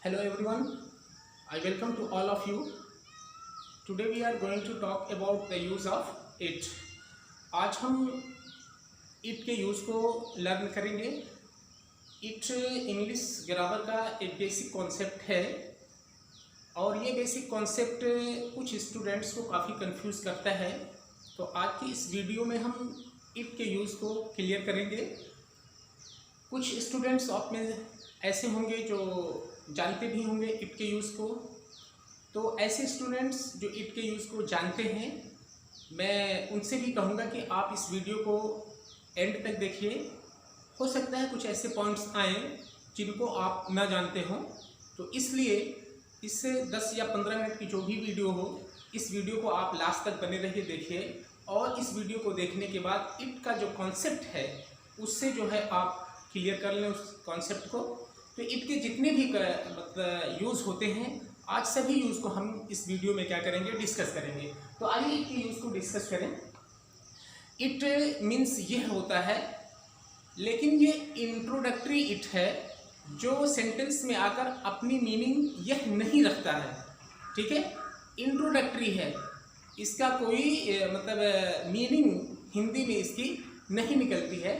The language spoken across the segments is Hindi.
Hello everyone, I welcome to all of you. Today we are going to talk about the use of it. आज हम it के यूज़ को लर्न करेंगे. it इंग्लिश ग्रामर का एक बेसिक कॉन्सेप्ट है और ये बेसिक कॉन्सेप्ट कुछ स्टूडेंट्स को काफ़ी कंफ्यूज करता है. तो आज की इस वीडियो में हम it के यूज़ को क्लियर करेंगे. कुछ स्टूडेंट्स आप में ऐसे होंगे जो जानते भी होंगे इट के यूज़ को. तो ऐसे स्टूडेंट्स जो इट के यूज़ को जानते हैं, मैं उनसे भी कहूँगा कि आप इस वीडियो को एंड तक देखिए. हो सकता है कुछ ऐसे पॉइंट्स आएँ जिनको आप ना जानते हों, तो इसलिए इससे 10 या 15 मिनट की जो भी वीडियो हो, इस वीडियो को आप लास्ट तक बने रहिए, देखिए. और इस वीडियो को देखने के बाद इट का जो कॉन्सेप्ट है उससे जो है आप क्लियर कर लें उस कॉन्सेप्ट को. तो इट के जितने भी मतलब यूज़ होते हैं, आज सभी यूज़ को हम इस वीडियो में क्या करेंगे, डिस्कस करेंगे. तो आइए इट के यूज़ को डिस्कस करें. इट मीन्स यह होता है, लेकिन ये इंट्रोडक्टरी इट है जो सेंटेंस में आकर अपनी मीनिंग यह नहीं रखता है. ठीक है, इंट्रोडक्टरी है, इसका कोई मतलब मीनिंग हिंदी में इसकी नहीं निकलती है.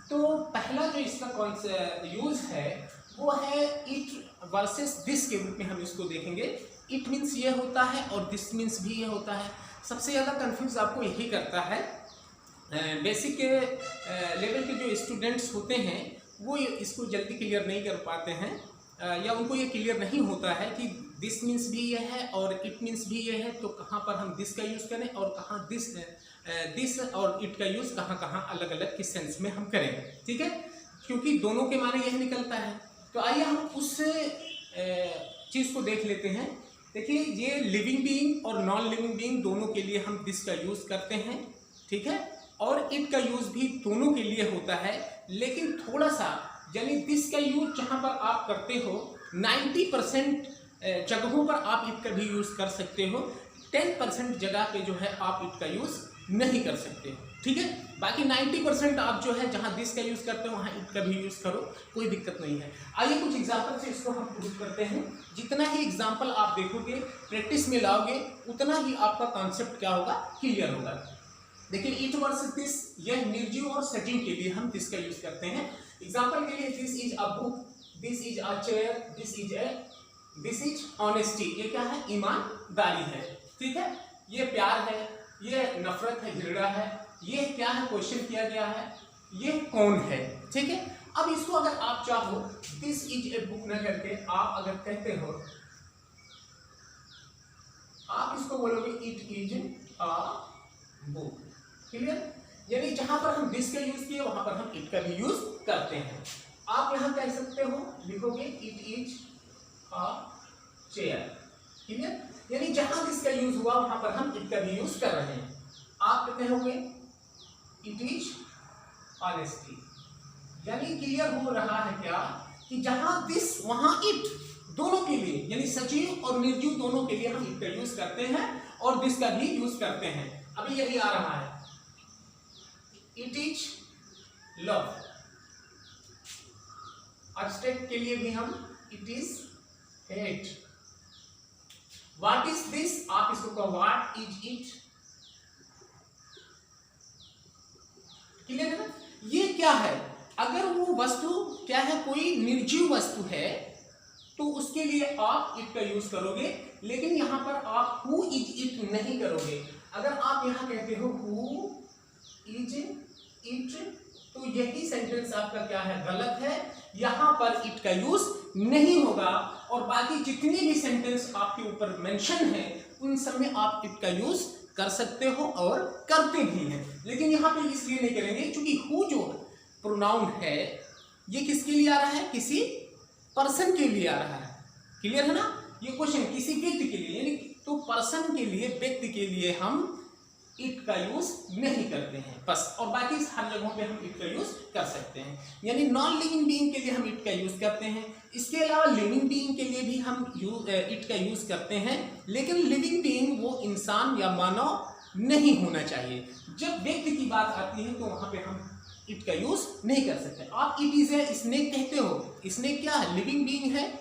तो पहला जो इसका यूज़ है वो है इट वर्सेस दिस के रूप में हम इसको देखेंगे. इट मीन्स ये होता है और दिस मीन्स भी ये होता है. सबसे ज़्यादा कंफ्यूज आपको यही करता है. बेसिक लेवल के जो स्टूडेंट्स होते हैं वो इसको जल्दी क्लियर नहीं कर पाते हैं, या उनको ये क्लियर नहीं होता है कि दिस मीन्स भी ये है और इट मीन्स भी ये है. तो कहाँ पर हम दिस का यूज़ करें और कहाँ दिस और इट का यूज़ कहाँ अलग अलग किस सेंस में हम करें. ठीक है, क्योंकि दोनों के माने यही निकलता है. तो आइए हम उस चीज़ को देख लेते हैं. देखिए, ये लिविंग बीइंग और नॉन लिविंग बीइंग दोनों के लिए हम दिस का यूज़ करते हैं. ठीक है, और इट का यूज़ भी दोनों के लिए होता है, लेकिन थोड़ा सा, यानी दिस का यूज़ जहाँ पर आप करते हो 90% जगहों पर आप इट का भी यूज़ कर सकते हो. 10% जगह पे जो है आप इट का यूज़ नहीं कर सकते. ठीक है, बाकी 90% आप जो है जहाँ दिस का यूज़ करते हो वहाँ इट का भी यूज़ करो, कोई दिक्कत नहीं है. आइए कुछ एग्जाम्पल से इसको हम प्रूव करते हैं. जितना ही एग्जाम्पल आप देखोगे, प्रैक्टिस में लाओगे, उतना ही आपका कॉन्सेप्ट क्या होगा, क्लियर होगा. देखिए, इट वर्सेस दिस, यह निर्जीव और सजीव के लिए हम दिस का यूज़ करते हैं. एग्जाम्पल के लिए, this is a book, this is a chair, this is honesty. ये क्या है, ईमानदारी है. ठीक है, ये प्यार है, ये नफरत है, घृणा है. ये क्या है, क्वेश्चन किया गया है, ये कौन है. ठीक है, अब इसको अगर आप चाहो दिस इज ए बुक न करके आप अगर कहते हो, आप इसको बोलोगे it is a book. Clear, यानी जहां पर हम दिस का यूज किए वहां पर हम इट का भी यूज करते हैं. आप यहां कह सकते हो, लिखोगे it is a chair. Clear, यानी जहां दिस का यूज हुआ वहां पर हम इट का भी यूज कर रहे हैं. आप कहोगे इट इज ऑनेस्टी, यानी क्लियर हो रहा है क्या कि जहां दिस वहां इट, दोनों के लिए, यानी सजीव और निर्जीव दोनों के लिए हम इट का यूज करते हैं और दिस का भी यूज करते हैं. अभी यही आ रहा है, इट इज लव. एब्स्ट्रैक्ट के लिए भी हम it is hate. What is this, आप इसको कहो व्हाट इज इट. क्लियर है ना, ये क्या है. अगर वो वस्तु क्या है, कोई निर्जीव वस्तु है, तो उसके लिए आप इट का यूज करोगे, लेकिन यहां पर आप हु इज इट नहीं करोगे. अगर आप यहां कहते हो हु इज इट, तो यही सेंटेंस आपका क्या है, गलत है. यहां पर इट का यूज नहीं होगा और बाकी जितने भी सेंटेंस आपके ऊपर मेंशन है उन सब में आप इट का यूज कर सकते हो और करते भी हैं. लेकिन यहाँ पे इसलिए नहीं करेंगे क्योंकि हु जो प्रोनाउन है ये किसके लिए आ रहा है, किसी पर्सन के लिए आ रहा है. क्लियर है ना, ये क्वेश्चन किसी व्यक्ति के लिए, यानी तो पर्सन के लिए, व्यक्ति के लिए हम इट का यूज नहीं करते हैं बस. और बाकी हर जगहों पे हम इट का यूज कर सकते हैं. यानी नॉन लिविंग बीइंग के लिए हम इट का यूज करते हैं. इसके अलावा लिविंग बीइंग के लिए भी हम इट का यूज करते हैं, लेकिन लिविंग बीइंग वो इंसान या मानव नहीं होना चाहिए. जब व्यक्ति की बात आती है तो वहां पे हम इट का यूज नहीं कर सकते. आप इट इज ए स्नेक कहते हो, स्नेक क्या है, लिविंग बीइंग है,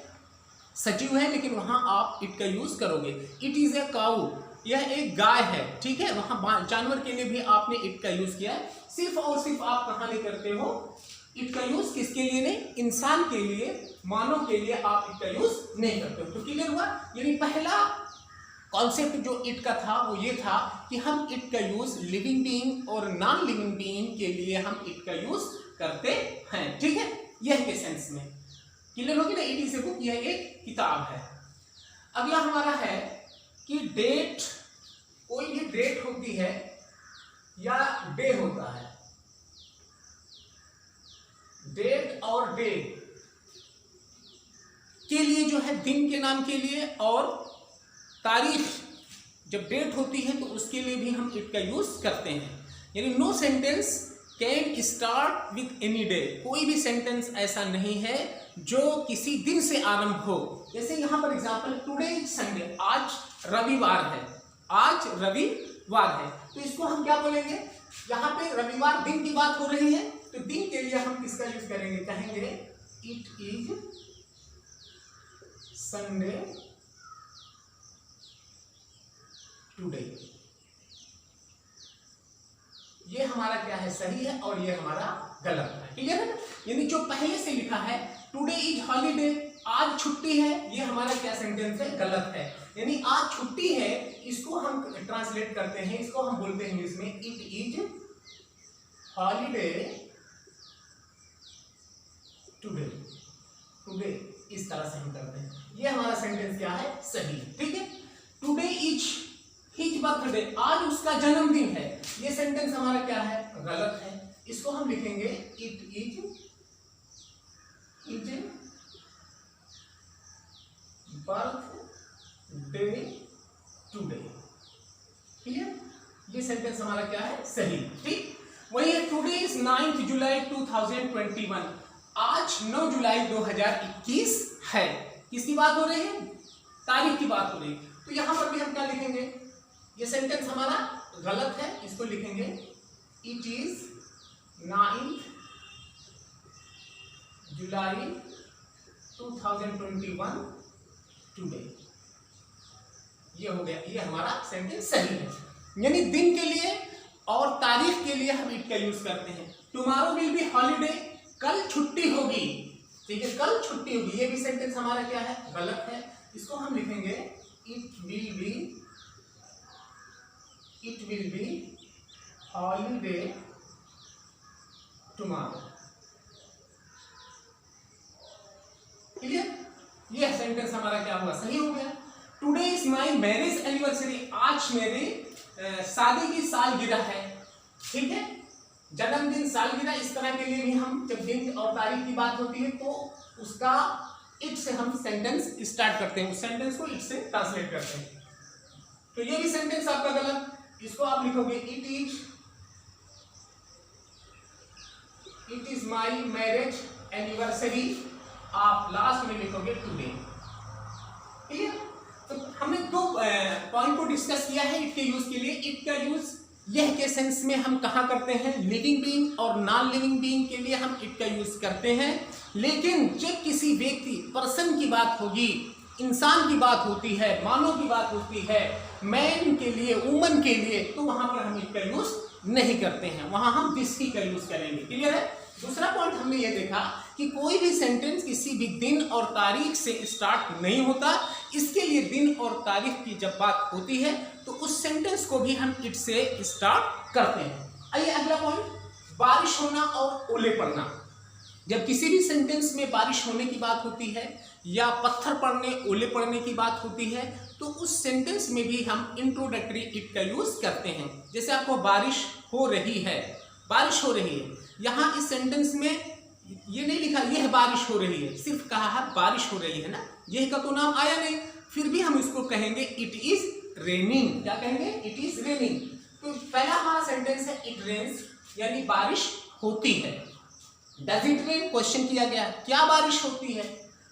सजीव है लेकिन वहां आप इट का यूज करोगे। इट इज ए काऊ, यह एक गाय है, ठीक है, वहां जानवर के लिए भी आपने इट का यूज किया है। सिर्फ और सिर्फ आप कहां नहीं करते हो इट का यूज, किसके लिए नहीं, इंसान के लिए, मानव के लिए आप इट का यूज नहीं करते हो। तो क्लियर हुआ, यानी पहला कॉन्सेप्ट जो इट का था वो ये था कि हम इट का यूज लिविंग बीइंग और नॉन लिविंग बीइंग के लिए हम इट का यूज करते हैं, ठीक है, यह के सेंस में क्लियर होगी ना। इट इज ए बुक, यह एक किताब है। अगला हमारा है कि डेट, कोई भी डेट होती है या डे होता है, डेट और डे के लिए जो है दिन के नाम के लिए, और तारीख जब डेट होती है तो उसके लिए भी हम इट का यूज करते हैं। यानी no sentence can start with any day, कोई भी सेंटेंस ऐसा नहीं है जो किसी दिन से आरंभ हो। जैसे यहां पर एग्जांपल, टुडे इज संडे, आज रविवार है, आज रविवार है, तो इसको हम क्या बोलेंगे, यहाँ पे रविवार दिन की बात हो रही है तो दिन के लिए हम किसका यूज करेंगे, कहेंगे इट इज संडे टुडे। ये हमारा क्या है, सही है, और ये हमारा गलत है, क्लियर है ना। यानी जो पहले से लिखा है टुडे इज हॉलीडे, आज छुट्टी है, ये हमारा क्या सेंटेंस है, गलत है। यानी आज छुट्टी है, इसको हम ट्रांसलेट करते हैं, इसको हम बोलते हैं इंग्लिश में it is holiday today, today इस तरह से हम करते हैं, ये हमारा सेंटेंस क्या है, सही, ठीक है। टुडे इज हिज बर्थडे, आज उसका जन्मदिन है, ये सेंटेंस हमारा क्या है, गलत है, इसको हम लिखेंगे it is birthday today, clear, ये सेंटेंस हमारा क्या है, सही, ठीक। वही है टुडे इज 9 जुलाई 2021, आज 9 जुलाई 2021 है, किसकी बात हो रही है, तारीख की बात हो रही है। तो यहां पर भी हम क्या लिखेंगे, ये सेंटेंस हमारा गलत है, इसको लिखेंगे इट इज 9 जुलाई 2021 टुडे, ये हो गया, ये हमारा सेंटेंस सही है। यानी दिन के लिए और तारीख के लिए हम इट का यूज करते हैं। टुमारो विल बी हॉलीडे, कल छुट्टी होगी, ठीक है, कल छुट्टी होगी, ये भी सेंटेंस हमारा क्या है, गलत है, इसको हम लिखेंगे it will be holiday tomorrow, clear, ये सेंटेंस हमारा क्या हुआ, सही हो गया। Today is my marriage anniversary, आज मेरे शादी की सालगिरह है, ठीक है, जन्मदिन, सालगिरह, इस तरह के लिए भी हम जब दिन और तारीख की बात होती है तो उसका इट से हम सेंटेंस स्टार्ट करते हैं, उस सेंटेंस को इट से ट्रांसलेट करते हैं। तो ये भी सेंटेंस आपका गलत, इसको आप लिखोगे it is my marriage anniversary, आप लास्ट में लिखोगे टुडे, ठीक है। तो हमने दो पॉइंट को डिस्कस किया है इट के यूज के लिए। इट का यूज यह के सेंस में हम कहाँ करते हैं, लिविंग बीइंग और नॉन लिविंग बीइंग के लिए हम इट का यूज करते हैं। लेकिन जब किसी व्यक्ति, पर्सन की बात होगी, इंसान की बात होती है, मानव की बात होती है, मैन के लिए, वुमन के लिए, तो वहां पर हम इट का यूज नहीं करते हैं, वहां हम दिस की का यूज करेंगे, क्लियर है। दूसरा पॉइंट हमने ये देखा कि कोई भी सेंटेंस किसी भी दिन और तारीख से स्टार्ट नहीं होता, इसके लिए दिन और तारीख की जब बात होती है तो उस सेंटेंस को भी हम इट से स्टार्ट करते हैं। आइए अगला पॉइंट, बारिश होना और ओले पड़ना। जब किसी भी सेंटेंस में बारिश होने की बात होती है या पत्थर पड़ने, ओले पड़ने की बात होती है तो उस सेंटेंस में भी हम इंट्रोडक्टरी इट का यूज करते हैं। जैसे आपको बारिश हो रही है, बारिश हो रही है, यहाँ इस सेंटेंस में ये नहीं लिखा यह बारिश हो रही है, सिर्फ कहा है बारिश हो रही है ना, यह का तो नाम आया नहीं, फिर भी हम इसको कहेंगे इट इज रेनिंग, क्या कहेंगे, इट इज रेनिंग। तो पहला हमारा सेंटेंस है इट रेन्स, यानी बारिश होती है। डज इट रेन, क्वेश्चन किया गया, क्या बारिश होती है।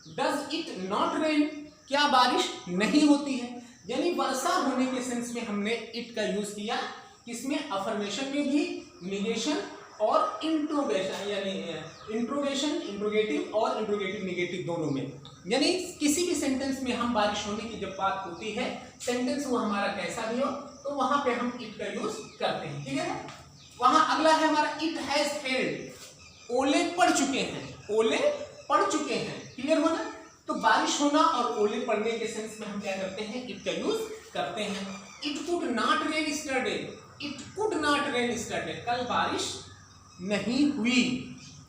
डज इट नॉट रेन, क्या बारिश नहीं होती है। यानी वर्षा होने के सेंस में हमने इट का यूज किया, किसमें, अफर्मेशन में भी, निगेशन और इंट्रोगेशन, यानी इंट्रोगेशन, इंट्रोगेटिव और इंट्रोगेटिव निगेटिव दोनों में। यानी किसी भी सेंटेंस सेंस में हम बारिश होने की जब बात होती है, सेंटेंस वो हमारा कैसा भी हो, तो वहां पे हम इट का यूज करते हैं। ठीक है, वहां अगला है हमारा इट हैज फेल्ड, ओले पड़ चुके हैं, ओले पड़ चुके हैं। क्लियर हो ना? तो बारिश होना और ओले पड़ने के सेंस में हम क्या करते हैं, इट का यूज करते हैं। It could not rain yesterday, it could not rain yesterday, कल बारिश नहीं हुई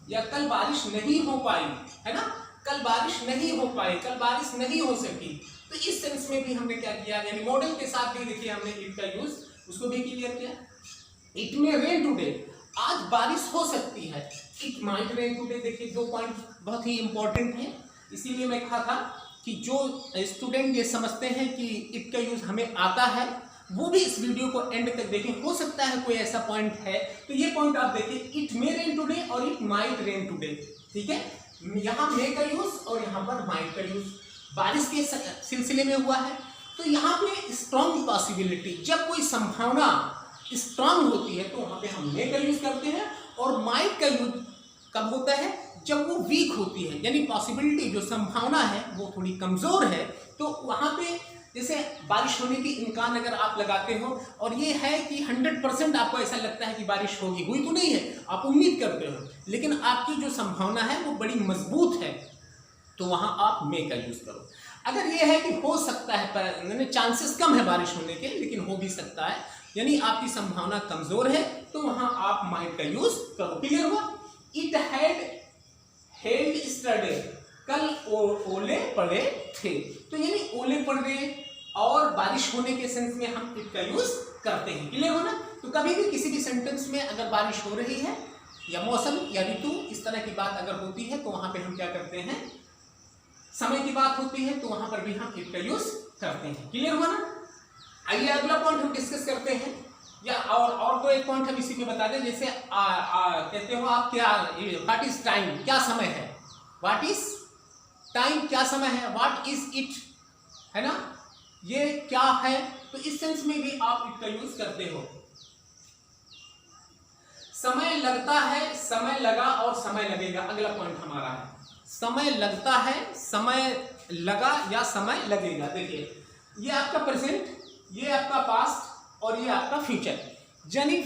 या कल बारिश नहीं हो पाई, है ना, कल बारिश नहीं हो पाई, कल बारिश नहीं हो सकी। तो इस सेंस में भी हमने क्या किया, यानी मॉडल के साथ भी देखिए हमने इट का यूज उसको भी क्लियर किया। इट में रेन टुडे, आज बारिश हो सकती है। इट माइट रेन टुडे, देखिए दो पॉइंट बहुत ही इंपॉर्टेंट है, इसीलिए मैं कहा था कि जो स्टूडेंट ये समझते हैं कि इट का यूज हमें आता है, वो भी इस वीडियो को एंड तक देखें। हो सकता है कोई ऐसा पॉइंट है, तो ये पॉइंट आप देखिए, इट मे रेन टुडे और इट माइट रेन टुडे। ठीक है, यहाँ मे का यूज और यहाँ पर माइट का यूज बारिश के सिलसिले में हुआ है। तो यहाँ पे स्ट्रॉन्ग पॉसिबिलिटी, जब कोई संभावना स्ट्रॉन्ग होती है तो वहां पे हम मे का यूज करते हैं, और माइट का यूज कब होता है, जब वो वीक होती है, यानी पॉसिबिलिटी जो संभावना है वो थोड़ी कमजोर है। तो वहां पे जैसे बारिश होने की इम्कान अगर आप लगाते हो और ये है कि 100% आपको ऐसा लगता है कि बारिश होगी, हुई तो नहीं है, आप उम्मीद करते हो, लेकिन आपकी जो संभावना है वो बड़ी मजबूत है, तो वहां आप मे का यूज करो। अगर ये है कि हो सकता है, चांसेस कम है बारिश होने के, लेकिन हो भी सकता है, यानी आपकी संभावना कमजोर है, तो वहां आप माइट का यूज करो। क्लियर हुआ? इट हैड हेल्ड यस्टरडे, कल ओले पड़े थे, तो यानी ओले पड़ रहे और बारिश होने के सेंस में हम इट का यूज करते हैं। क्लियर हो ना? तो कभी भी किसी भी सेंटेंस में अगर बारिश हो रही है या मौसम या ऋतु इस तरह की बात अगर होती है, तो वहां पे हम क्या करते हैं, समय की बात होती है, तो वहां पर भी हम इट का यूज करते हैं। क्लियर हुआ ना? आइए अगला पॉइंट हम डिस्कस करते हैं, या और कोई एक पॉइंट हम इसी में बता दें, जैसे कहते हो आप क्या, व्हाट इज टाइम, क्या समय है, व्हाट इज टाइम, क्या समय है, व्हाट इज इट, है ना, ये क्या है। तो इस सेंस में भी आप इट का यूज करते हो। समय लगता है, समय लगा और समय लगेगा, अगला पॉइंट हमारा है, समय लगता है, समय लगा या समय लगेगा। देखिए ये आपका प्रेजेंट, ये आपका पास्ट और ये आपका फ्यूचर, यानी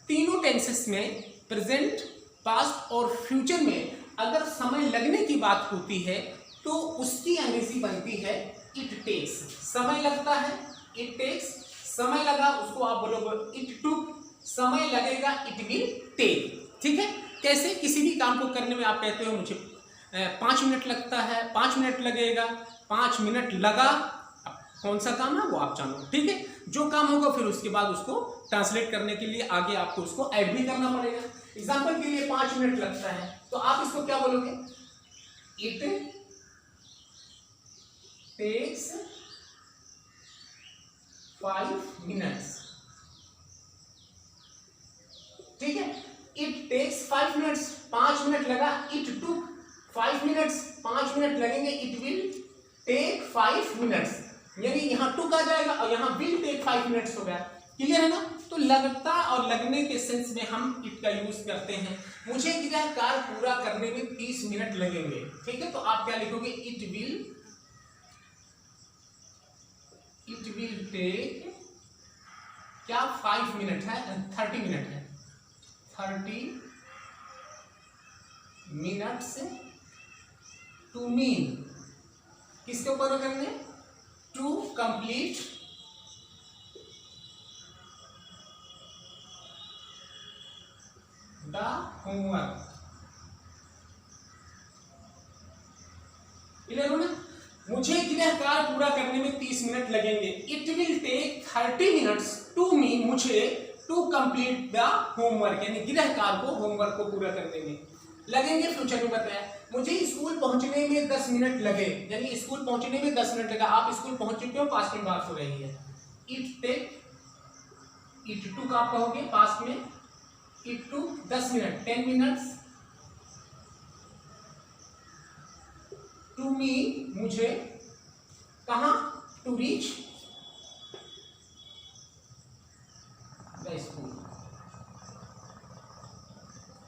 तीनों टेंसेस में, प्रेजेंट, पास्ट और फ्यूचर में अगर समय लगने की बात होती है तो उसकी अंग्रेजी बनती है इट टेक्स। समय लगता है, इट टेक्स, समय लगा उसको आप बोलोगे इट टुक, समय लगेगा इट विल टेक। ठीक है, कैसे, किसी भी काम को करने में आप कहते हो मुझे 5 मिनट लगता है, 5 मिनट लगेगा, 5 मिनट लगा, कौन सा काम है वो आप जानो। ठीक है, जो काम होगा फिर उसके बाद उसको ट्रांसलेट करने के लिए आगे आपको उसको ऐड भी करना पड़ेगा। एग्जांपल के लिए 5 मिनट लगता है, तो आप इसको क्या बोलोगे, इट टेक्स 5 मिनट्स। ठीक है, इट टेक्स 5 मिनट्स, 5 मिनट लगा, इट टुक 5 मिनट्स, 5 मिनट लगेंगे, इट विल टेक 5 मिनट्स, यानी यहाँ टुक आ जाएगा और यहाँ विल टेक 5 मिनट्स हो गया। क्लियर है ना? तो लगता और लगने के सेंस में हम इट का यूज करते हैं। मुझे यह कार्य पूरा करने में 30 मिनट लगेंगे। ठीक है, तो आप क्या लिखोगे, इट विल टेक क्या 5 मिनट है, 30 मिनट है, 30 मिनट्स टू मीन, किसके ऊपर करने, to complete the homework. Clear हो ना? मुझे गृह कार्य पूरा करने में 30 मिनट लगेंगे, it will take 30 minutes to me, मुझे टू कंप्लीट द होमवर्क, यानी गृह कार्य को, होमवर्क को पूरा करने में लगेंगे। फ्यूचर में बताया, मुझे स्कूल पहुंचने में 10 मिनट लगे, यानी स्कूल पहुंचने में 10 मिनट लगा, आप स्कूल पहुंच चुके हो, पास्ट में बात हो रही है। इट टेक, इट टुक आप कहोगे पास्ट में, it took 10 minute, 10 minutes to me, मुझे, कहां, टू रीच द स्कूल।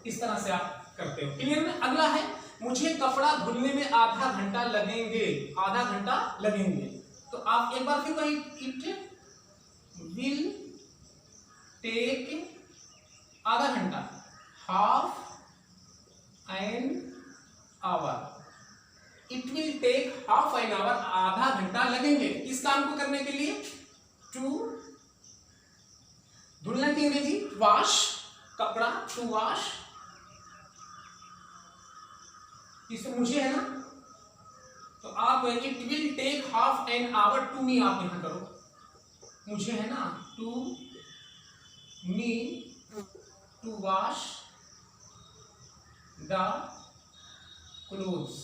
इस तरह से आप करते हो। क्लियर में? अगला है मुझे कपड़ा धुलने में आधा घंटा लगेंगे, आधा घंटा लगेंगे। तो आप एक बार फिर वही, इट विल टेक आधा घंटा, half an hour. It will take half an hour, आधा घंटा लगेंगे इस काम को करने के लिए। टू, धुलने की अंग्रेजी वॉश, कपड़ा टू वॉश, इसमें मुझे है ना, तो आप it will take half an hour, to me आप यहां करो, मुझे है ना, to me to wash the clothes.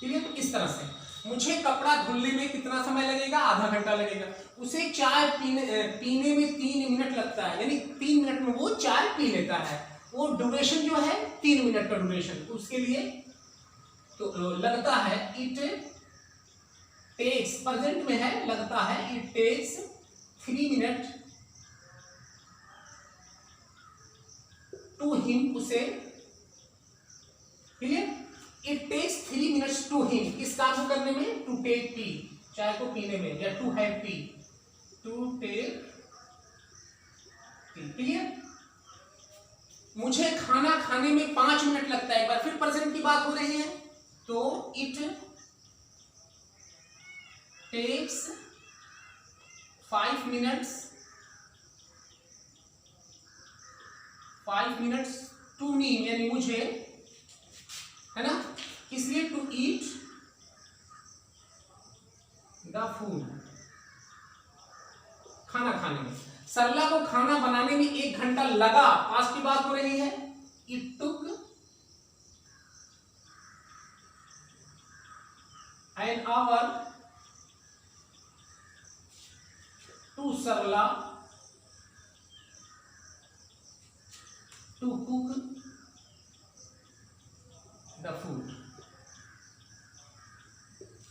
ठीक है, इस तरह से मुझे कपड़ा धुलने में कितना समय लगेगा, आधा घंटा लगेगा। उसे चाय पीने में 3 मिनट लगता है, यानी 3 मिनट में वो चाय पी लेता है। वो ड्यूरेशन जो है 3 मिनट का ड्यूरेशन, उसके लिए तो लगता है, इट टेक्स, प्रेजेंट में है, लगता है, it takes 3 minute to him, उसे, ठीक है, it takes 3 minutes to him, इस काम को करने में, टू टेक टी, चाय को पीने में, या to have tea, to take tea. Clear? मुझे खाना खाने में 5 मिनट लगता है, एक बार फिर प्रेजेंट की बात हो रही है, तो it takes 5 minutes to me, यानी मुझे, है ना, इसलिए टू ईट द फूड, खाना खाने में। सरला को खाना बनाने में 1 घंटा लगा, पास्ट की बात हो रही है, it took an hour to Sarla to cook the food.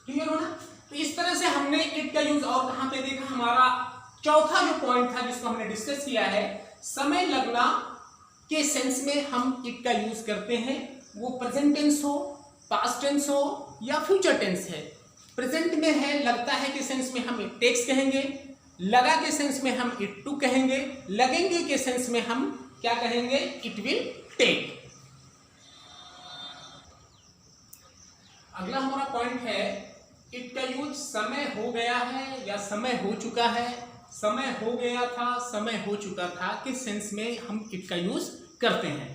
Clear हो ना? तो इस तरह से हमने इट का यूज और कहां पे देखा, हमारा चौथा जो पॉइंट था जिसको हमने डिस्कस किया है, समय लगना के सेंस में हम इट का यूज करते हैं, वो प्रेजेंट टेंस हो, पास्ट टेंस हो या फ्यूचर टेंस है। प्रेजेंट में है, लगता है के सेंस में हम इट टेक्स कहेंगे, लगा के सेंस में हम इट टू कहेंगे, लगेंगे के सेंस में हम क्या कहेंगे, इट विल टेक। अगला हमारा पॉइंट है, इट का यूज समय हो गया है या समय हो चुका है, समय हो गया था, समय हो चुका था के सेंस में हम इट का यूज करते हैं।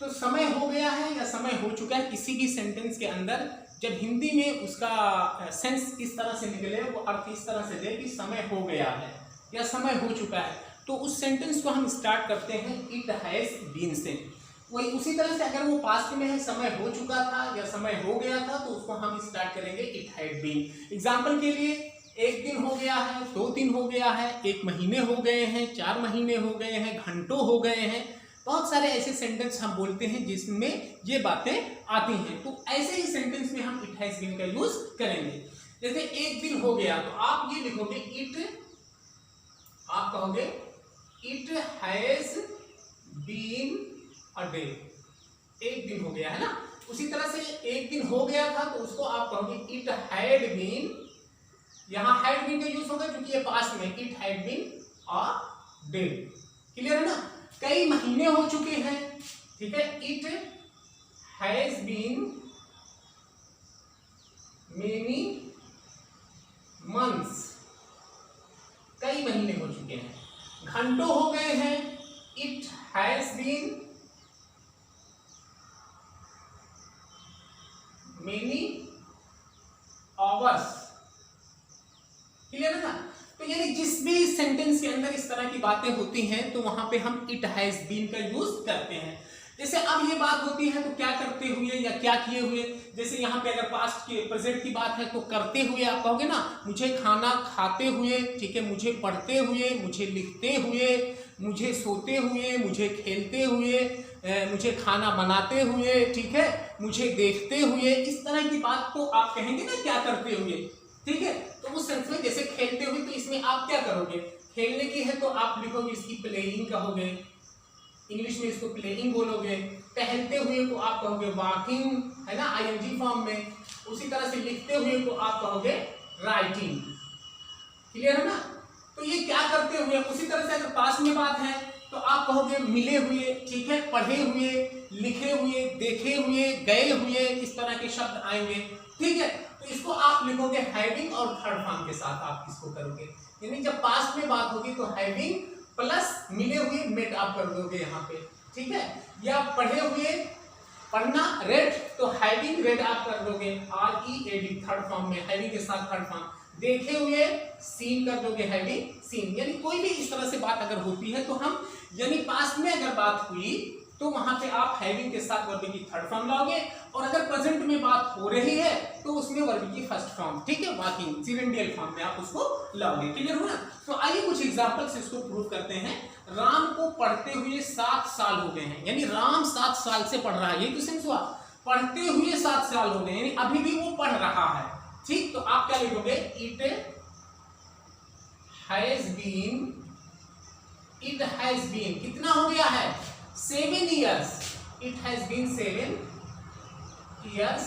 तो समय हो गया है या समय हो चुका है, किसी भी सेंटेंस के अंदर जब हिंदी में उसका सेंस इस तरह से निकले, वो अर्थ इस तरह से दे कि समय हो गया है या समय हो चुका है, तो उस सेंटेंस को हम स्टार्ट करते हैं इट हैज बीन से। वही उसी तरह से अगर वो पास्ट में है, समय हो चुका था या समय हो गया था, तो उसको हम स्टार्ट करेंगे इट हैड बीन। एग्जाम्पल के लिए, 1 दिन हो गया है, 2 दिन हो गया है, 1 महीने हो गए हैं, 4 महीने हो गए हैं, घंटों हो गए हैं, बहुत सारे ऐसे सेंटेंस हम बोलते हैं जिसमें ये बातें आती हैं। तो ऐसे ही सेंटेंस में हम इट हैज बीन का यूज करेंगे। जैसे 1 दिन हो गया, तो आप ये लिखोगे इट, आप कहोगे it has been a day, 1 दिन हो गया है ना। उसी तरह से 1 दिन हो गया था, तो उसको आप कहोगे इट हैड बीन, यहां हैड बीन का यूज होगा क्योंकि ये पास्ट में, it had been a day. Clear है ना? कई महीने हो चुके हैं, ठीक है, it has been many months, कई महीने हो चुके हैं। घंटों हो गए हैं, it has been many hours. Clear है ना? तो यानी जिस भी सेंटेंस के अंदर इस तरह की बातें होती हैं, तो वहां पे हम इट हैज बीन का यूज करते हैं। जैसे अब ये बात होती है, तो क्या करते हुए या क्या किए हुए, जैसे यहाँ पे अगर पास्ट के प्रेजेंट की बात है, तो करते हुए आप कहोगे ना, मुझे खाना खाते हुए, ठीक है, मुझे पढ़ते हुए, मुझे लिखते हुए, मुझे सोते हुए, मुझे खेलते हुए, मुझे खाना बनाते हुए, ठीक है, मुझे देखते हुए, इस तरह की बात को आप कहेंगे ना, क्या करते हुए, ठीक है। तो उस सेंस में जैसे खेलते हुए, तो इसमें आप क्या करोगे, खेलने की है तो आप लिखोगे इसकी प्लेइंग कहोगे, इंग्लिश में इसको प्लेइंग बोलोगे, टहलते हुए को आप कहोगे वॉकिंग, है ना, आईएनजी फॉर्म में। उसी तरह से लिखते हुए को आप कहोगे राइटिंग। क्लियर है ना? तो ये क्या करते हुए। उसी तरह से अगर पास में बात है तो आप कहोगे मिले हुए, ठीक है, पढ़े हुए, लिखे हुए, देखे हुए, गए हुए, इस तरह के शब्द आएंगे, ठीक है। तो इसको आप लिखोगे हैविंग और थर्ड फॉर्म के साथ आप इसको करोगे, यानी जब पास्ट में बात होगी तो हैविंग प्लस मिले हुए मेट आप कर दोगे यहाँ पे, ठीक है। या पढ़े हुए, पढ़ना, रेड, तो हैविंग रेड आप कर दोगे, READ थर्ड फॉर्म में, हैविंग के साथ थर्ड फॉर्म। देखे हुए सीन कर दोगे, हैविंग सीन। यानी कोई भी इस तरह से बात अगर होती है तो हम, यानी पास्ट में अगर बात हुई तो वहां पे आप हैविंग के साथ वर्ब की थर्ड फॉर्म लाओगे, और अगर प्रेजेंट में बात हो रही है तो उसमें वर्ब की फर्स्ट फॉर्म, ठीक है, वॉकिंग जिरेंडियल फॉर्म में आप उसको लाओगे। क्लियर हुआ? तो आइए कुछ एग्जांपल से इसको प्रूव करते हैं। राम को पढ़ते हुए 7 साल हो गए हैं, यानी राम 7 साल से पढ़ रहा है, ये तो सेंस हुआ। पढ़ते हुए 7 साल हो गए, यानी अभी भी वो पढ़ रहा है, ठीक। तो आप क्या लिखोगे? इट हैज बीन कितना हो गया है? 7 years. It has been 7 years.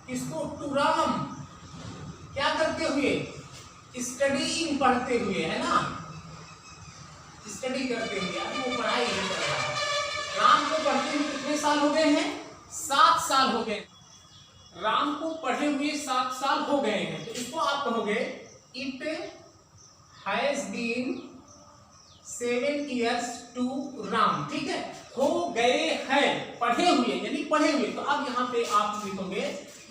किसको? टू राम। क्या करते हुए? स्टडीइंग, पढ़ते हुए, है ना, स्टडी करते हुए, अभी वो पढ़ाई नहीं कर रहा है। राम को पढ़ते हुए कितने साल हो गए हैं? 7 साल हो गए। राम को पढ़े हुए 7 साल हो गए हैं, तो इसको आप कहोगे it has been 7 years to Ram, ठीक है। हो गए हैं, पढ़े हुए, यानी पढ़े हुए। तो अब यहाँ पे आप लिखोगे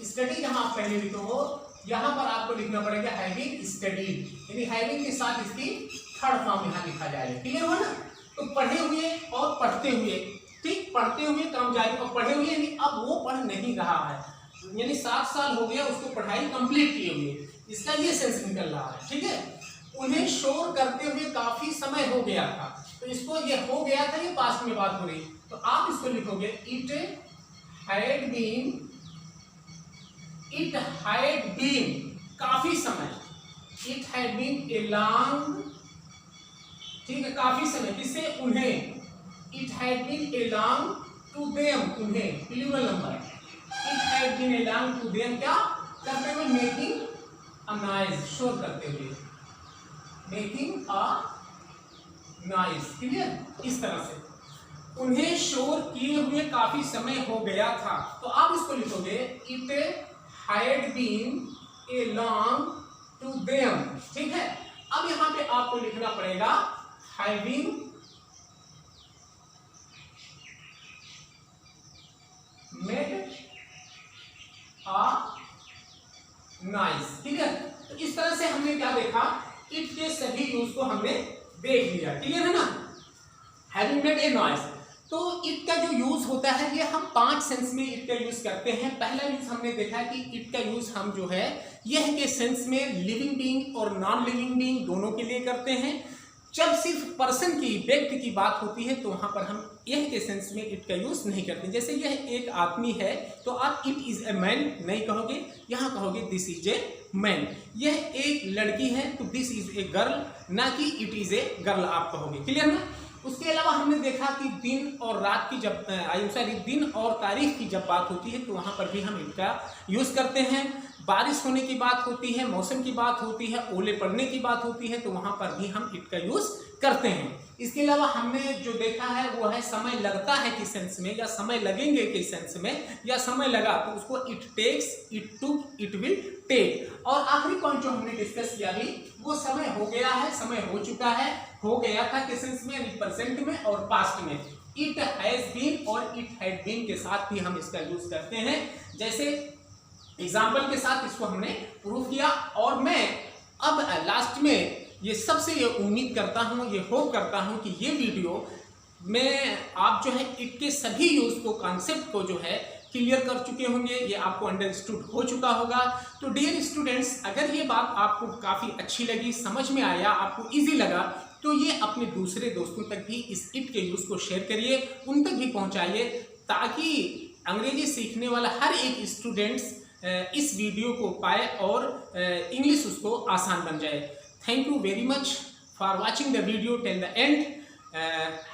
स्टडी, जहां आप पहले लिखोगे यहाँ पर आपको लिखना पड़ेगा हैविंग स्टडीड, यानी हैविंग के साथ इसकी थर्ड फॉर्म यहाँ लिखा जाएगा। क्लियर हुआ ना? तो पढ़े हुए और पढ़ते हुए, ठीक, पढ़ते हुए काम जारी, और पढ़े हुए यानी अब वो पढ़ नहीं रहा है, यानी 7 साल हो गया उसको पढ़ाई कंप्लीट किए हुए, इसका ये सेंस निकल रहा है, ठीक है। उन्हें शोर करते हुए काफी समय हो गया था, तो इसको ये हो गया था, ये पास्ट में बात हो रही, तो आप इसको लिखोगे इट हैड बीन काफी समय, it had been a long, ठीक है, काफी समय, किसे? उन्हें। It had been a long to them, उन्हें, plural number. It had been a long to them, क्या करते हुए? मेकिंग अ नॉइज, शोर करते हुए, मेकिंग अ नॉइज। क्लियर? इस तरह से उन्हें शोर किए हुए काफी समय हो गया था, तो आप इसको लिखोगे it had been a long to them, ठीक है। अब यहां पे आपको लिखना पड़ेगा having made a noise. Clear? तो इस तरह से हमने क्या देखा? इट के सभी यूज को हमने देख लिया। क्लियर है ना? Having made a noise. तो इट का जो यूज होता है ये हम 5 सेंस में इट का यूज करते हैं। पहला यूज हमने देखा कि इट का यूज हम जो है यह के सेंस में लिविंग बीइंग और नॉन लिविंग बीइंग दोनों के लिए करते हैं। जब सिर्फ पर्सन की, व्यक्ति की बात होती है तो वहां पर हम यह के सेंस में इट का यूज नहीं करते। जैसे यह एक आदमी है तो आप इट इज ए मैन नहीं कहोगे, यहां कहोगे दिस इज ए मैन। यह एक लड़की है तो दिस इज ए गर्ल, ना कि इट इज ए गर्ल आप कहोगे। क्लियर ना? उसके अलावा हमने देखा कि दिन और रात की जब दिन और तारीख की जब बात होती है तो वहां पर भी हम इट का यूज करते हैं। बारिश होने की बात होती है, मौसम की बात होती है, ओले पड़ने की बात होती है तो वहां पर भी हम इट का यूज करते हैं। इसके अलावा हमने जो देखा है वो है समय लगता है किस सेंस में, या समय लगेंगे किस सेंस में, या समय लगा तो उसको it takes, it took, it will take. और आखिरी पॉइंट जो हमने डिस्कस किया भी वो समय हो गया है, समय हो चुका है, हो गया था किस सेंस में, यानी प्रेजेंट में और पास्ट में। इट हैज बीन और इट हैड बीन के साथ भी हम इसका यूज करते हैं। जैसे एग्जाम्पल के साथ इसको हमने प्रूव किया। और मैं अब लास्ट में ये सबसे ये उम्मीद करता हूँ, ये होप करता हूँ कि ये वीडियो में आप जो है इट के सभी यूज को, कॉन्सेप्ट को जो है क्लियर कर चुके होंगे, ये आपको अंडरस्टूड हो चुका होगा। तो डियर स्टूडेंट्स, अगर ये बात आपको काफ़ी अच्छी लगी, समझ में आया, आपको इजी लगा, तो ये अपने दूसरे दोस्तों तक भी इस इट के यूज को शेयर करिए, उन तक भी पहुँचाइए, ताकि अंग्रेजी सीखने वाला हर एक स्टूडेंट्स इस वीडियो को पाए और इंग्लिश उसको आसान बन जाए। Thank you very much for watching the video till the end.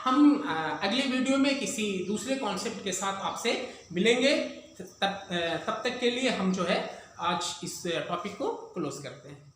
हम अगले वीडियो में किसी दूसरे कॉन्सेप्ट के साथ आपसे मिलेंगे। तब तक के लिए हम जो है आज इस टॉपिक को क्लोज करते हैं।